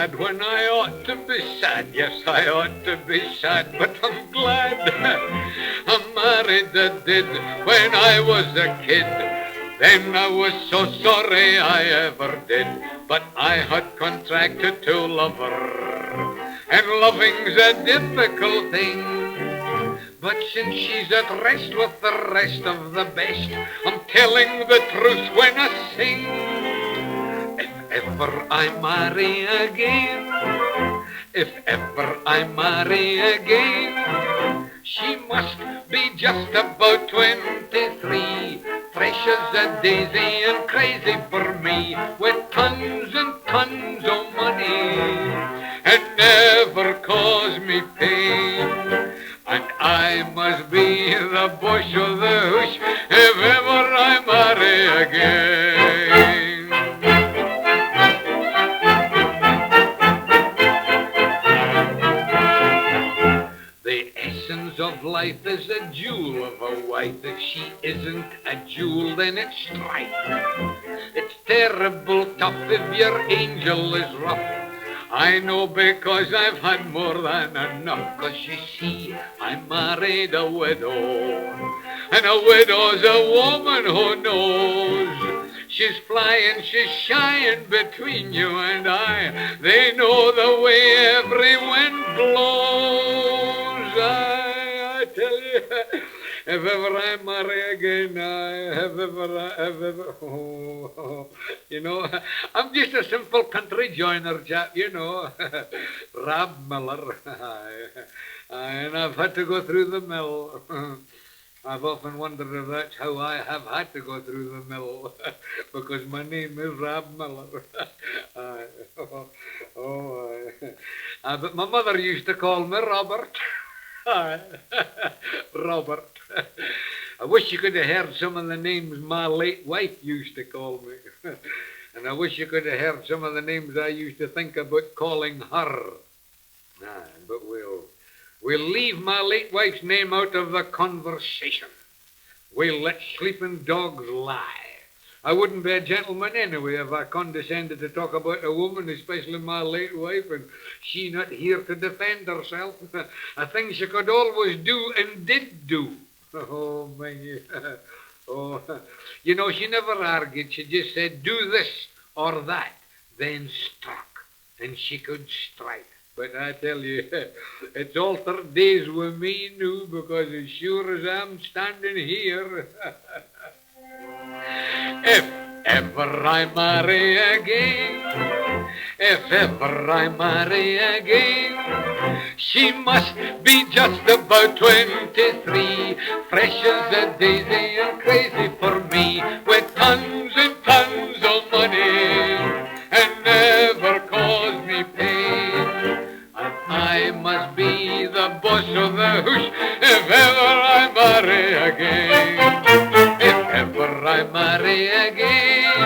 glad when I ought to be sad. Yes, I ought to be sad, but I'm glad I married a did when I was a kid. Then I was so sorry I ever did, but I had contracted to love her, and loving's a difficult thing. But since she's at rest with the rest of the best, I'm telling the truth when I sing. If ever I marry again, if ever I marry again, she must be just about 23, fresh as a daisy and crazy for me, with tons and tons of money, and never cause me pain. And I must be the bush of the hoosh if ever I marry again. The essence of life is a jewel of a wife. If she isn't a jewel, then it's strife. It's terrible tough if your angel is rough. I know because I've had more than enough. 'Cause you see, I married a widow, and a widow's a woman who knows. She's flying, she's shying between you and I. They know the way every wind blows. I tell you, if ever I marry again, you know, I'm just a simple country joiner chap, you know, Rab Miller, and I've had to go through the mill. I've often wondered if that's how I have had to go through the mill, because my name is Rab Miller. But my mother used to call me Robert. Robert. I wish you could have heard some of the names my late wife used to call me. And I wish you could have heard some of the names I used to think about calling her. But we'll leave my late wife's name out of the conversation. We'll let sleeping dogs lie. I wouldn't be a gentleman anyway if I condescended to talk about a woman, especially my late wife, and she not here to defend herself. A thing she could always do and did do. Oh, my. Oh, you know, she never argued. She just said, do this or that, then struck, and she could strike. But I tell you, it's altered days with me now, because as sure as I'm standing here, if ever I marry again, if ever I marry again, she must be just about 23, fresh as a daisy and crazy for me, with tons and tons of money, and never cause me pain. And I must be the boss of the hoosh if ever I marry again. If ever I marry again,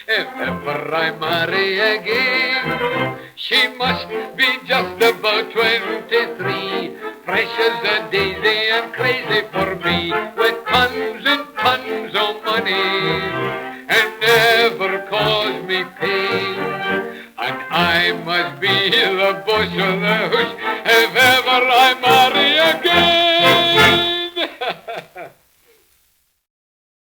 if ever I marry again, she must be just about 23, fresh as a daisy and crazy for me, with tons and tons of money, and never cause me pain. And I must be the boss of the